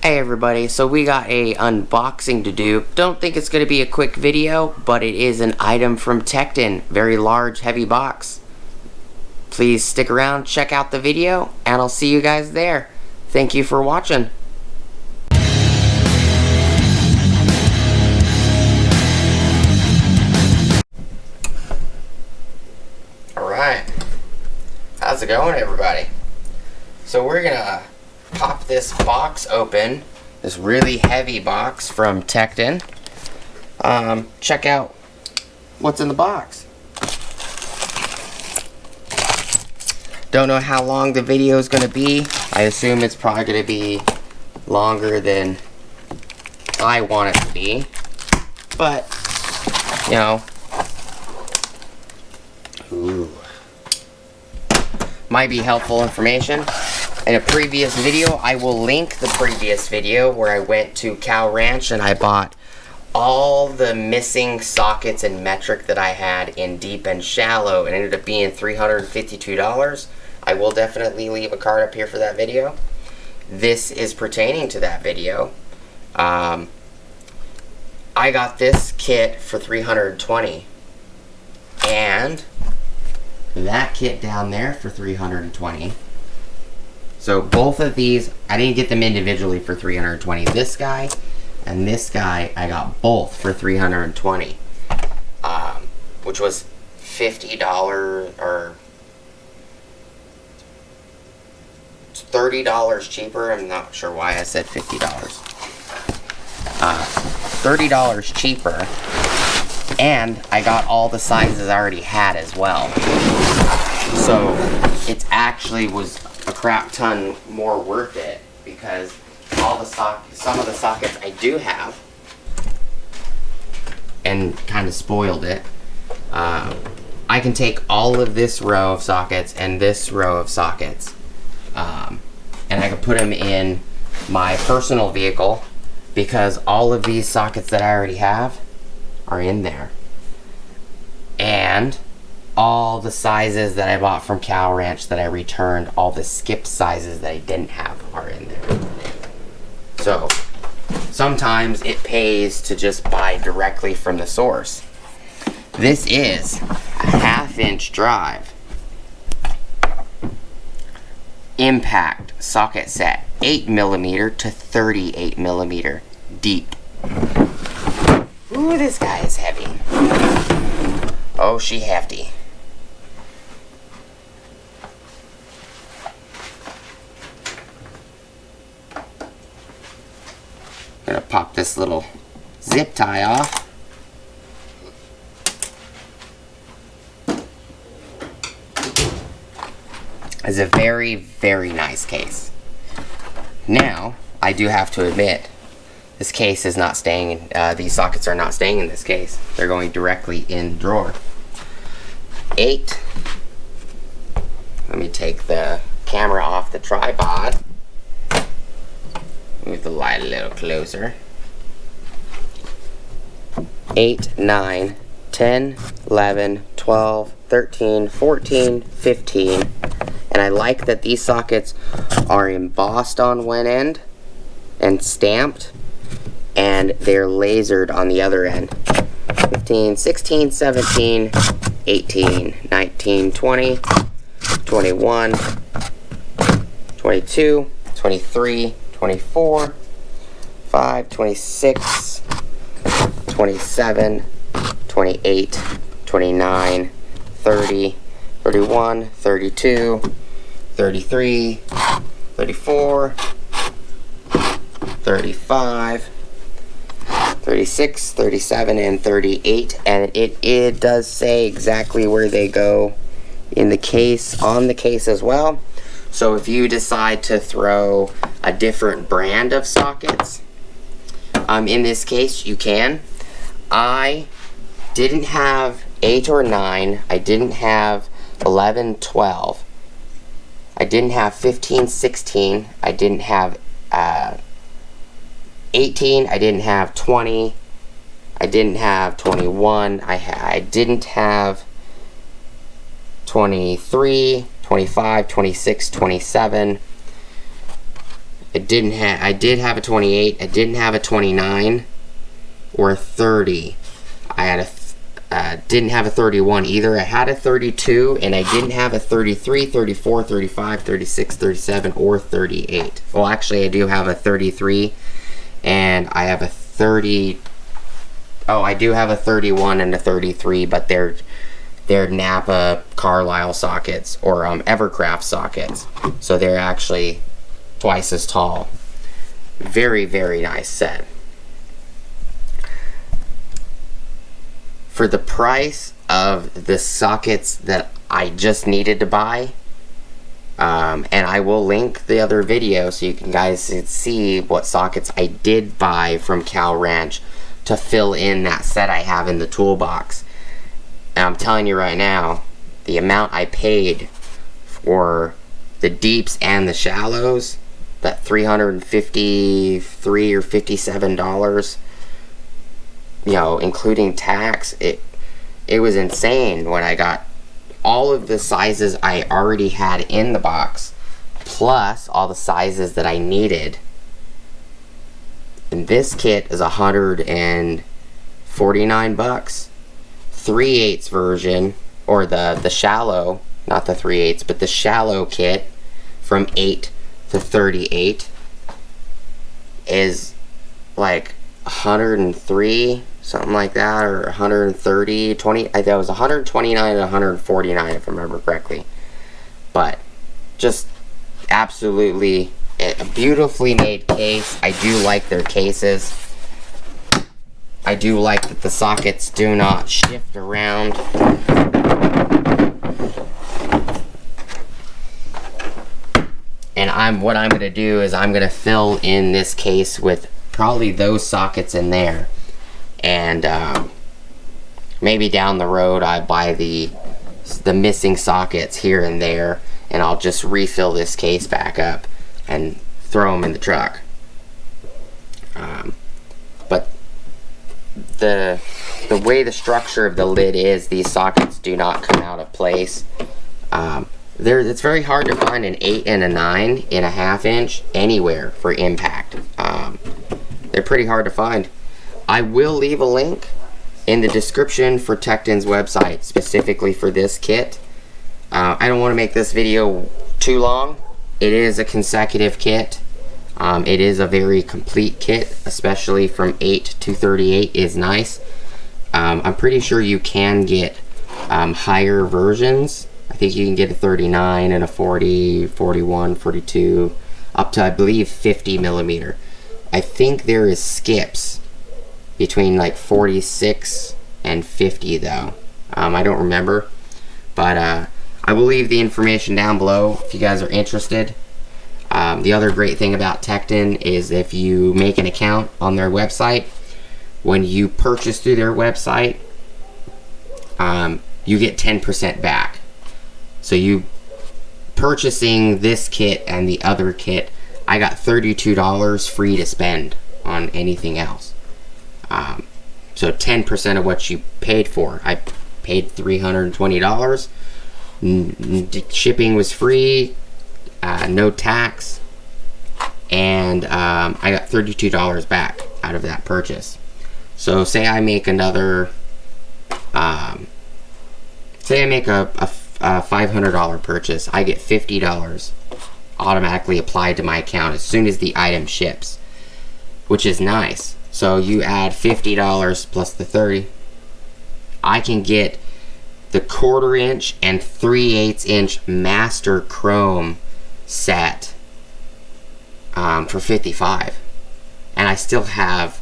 Hey everybody, so we got a unboxing to do. Don't think it's going to be a quick video, but it is an item from Tekton. Very large, heavy box. Please stick around, check out the video, and I'll see you guys there. Thank you for watching. Alright, how's it going everybody? So we're gonna pop this box open, this really heavy box from Tekton. Check out what's in the box. Don't know how long the video is going to be. I assume it's probably going to be longer than I want it to be. But, you know, might be helpful information. In a previous video, I will link the previous video where I went to Cow Ranch and I bought all the missing sockets and metric that I had in deep and shallow. It ended up being $352. I will definitely leave a card up here for that video. This is pertaining to that video. I got this kit for $320 and that kit down there for $320. So both of these, I didn't get them individually for $320. This guy and this guy, I got both for $320, which was $50 or $30 cheaper. I'm not sure why I said $50. $30 cheaper, and I got all the sizes I already had as well. So it actually was a crap ton more worth it because some of the sockets I do have and kind of spoiled it. I can take all of this row of sockets and this row of sockets and I can put them in my personal vehicle because all of these sockets that I already have are in there, and all the sizes that I bought from Cow Ranch that I returned, all the skip sizes that I didn't have are in there. So sometimes it pays to just buy directly from the source. This is a 1/2-inch drive impact socket set, 8mm to 38mm deep. Ooh, this guy is heavy. Oh, she hefty. Gonna pop this little zip tie off. It's a very, very nice case. Now, I do have to admit, this case is not staying in, these sockets are not staying in this case. They're going directly in the drawer. 8. Let me take the camera off the tripod. Move the light a little closer. 8, 9, 10, 11, 12, 13, 14, 15. And I like that these sockets are embossed on one end and stamped, and they're lasered on the other end. 15, 16, 17, 18, 19, 20, 21, 22, 23, 24, 5, 26, 27, 28, 29, 30, 31, 32, 33, 34, 35, 36, 37, and 38, and it does say exactly where they go in the case, on the case as well. So if you decide to throw a different brand of sockets in this case, you can. I didn't have 8 or 9. I didn't have 11, 12. I didn't have 15, 16. I didn't have 18. I didn't have 20. I didn't have 21. I didn't have 23, 25, 26, 27, I did have a 28. I didn't have a 29 or a 30. I had didn't have a 31 either. I had a 32, and I didn't have a 33, 34, 35, 36, 37, or 38. Well, actually, I do have a 33, and I have a 30. Oh, I do have a 31 and a 33, but they're Napa Carlisle sockets, or Evercraft sockets. So they're actually twice as tall. Very, very nice set. For the price of the sockets that I just needed to buy, and I will link the other video so you guys can see what sockets I did buy from Cal Ranch to fill in that set I have in the toolbox. And I'm telling you right now, the amount I paid for the deeps and the shallows, that $353 or $57, you know, including tax, it was insane when I got all of the sizes I already had in the box, plus all the sizes that I needed. And this kit is $149. 3/8 version, or the shallow, not the 3/8, but the shallow kit from 8 to 38 is like 103, something like that, or 130, 20. I think it was 129 and 149 if I remember correctly. But just absolutely a beautifully made case. I do like their cases. I do like that the sockets do not shift around. And what I'm going to do is I'm going to fill in this case with probably those sockets in there. And maybe down the road I buy the missing sockets here and there, and I'll just refill this case back up and throw them in the truck. But the way the structure of the lid is, these sockets do not come out of place. It's very hard to find an 8 and a 9.5 inch anywhere for impact. They're pretty hard to find. I will leave a link in the description for Tekton's website specifically for this kit. I don't want to make this video too long. It is a consecutive kit. It is a very complete kit, especially from 8 to 38 is nice. I'm pretty sure you can get higher versions. I think you can get a 39 and a 40, 41, 42, up to I believe 50 millimeter. I think there is skips between like 46 and 50 though. I don't remember, but I will leave the information down below if you guys are interested. The other great thing about Tekton is if you make an account on their website, when you purchase through their website, you get 10% back. So you purchasing this kit and the other kit, I got $32 free to spend on anything else. So 10% of what you paid for. I paid $320. Shipping was free, no tax, and I got $32 back out of that purchase. So say I make another, say I make a $500 purchase, I get $50 automatically applied to my account as soon as the item ships, which is nice. So you add $50 plus the 30, I can get the 1/4 inch and 3/8 inch master chrome set for $55, and I still have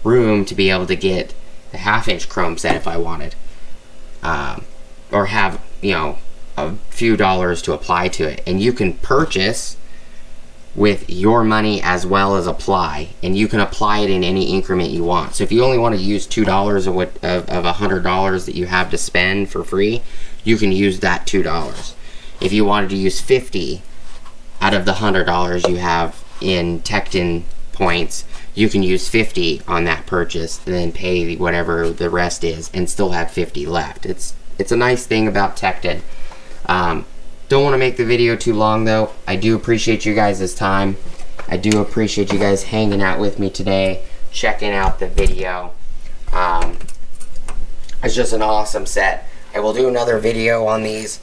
room to be able to get the 1/2 inch chrome set if I wanted, or have, you know, a few dollars to apply to it. And you can purchase with your money as well as apply, and you can apply it in any increment you want. So if you only want to use $2 of $100 that you have to spend for free, you can use that $2. If you wanted to use 50 out of the $100 you have in Tekton points, you can use 50 on that purchase and then pay whatever the rest is and still have 50 left. It's a nice thing about Tekton. Don't want to make the video too long though. I do appreciate you guys' time. I do appreciate you guys hanging out with me today, checking out the video. It's just an awesome set. I will do another video on these,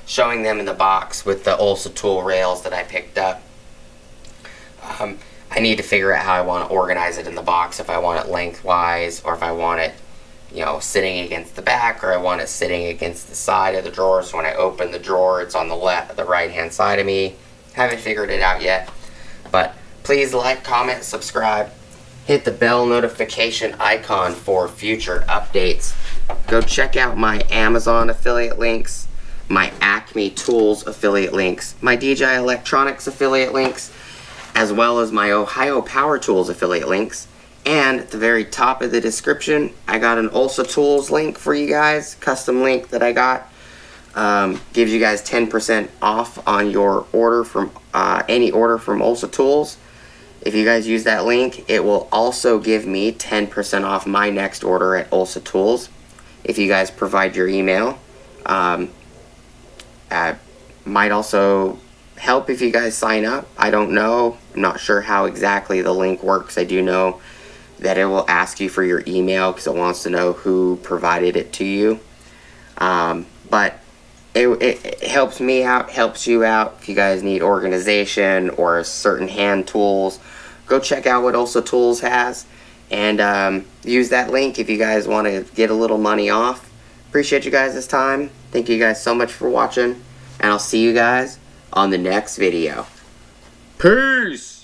showing them in the box with the Ulsa tool rails that I picked up. I need to figure out how I want to organize it in the box, if I want it lengthwise, or if I want it, you know, sitting against the back, or I want it sitting against the side of the drawer, so when I open the drawer, it's on the right hand side of me. Haven't figured it out yet, but please like, comment, subscribe, hit the bell notification icon for future updates. Go check out my Amazon affiliate links, my Acme Tools affiliate links, my DJI Electronics affiliate links, as well as my Ohio Power Tools affiliate links. And at the very top of the description, I got an Ulsa Tools link for you guys, custom link that I got. Gives you guys 10% off on your order from any order from Ulsa Tools. If you guys use that link, it will also give me 10% off my next order at Ulsa Tools. If you guys provide your email, might also help if you guys sign up. I don't know. I'm not sure how exactly the link works. I do know that it will ask you for your email because it wants to know who provided it to you. But it helps me out, helps you out. If you guys need organization or certain hand tools, go check out what Ulsa Tools has, and use that link if you guys want to get a little money off. Appreciate you guys this time. Thank you guys so much for watching, and I'll see you guys on the next video. Peace!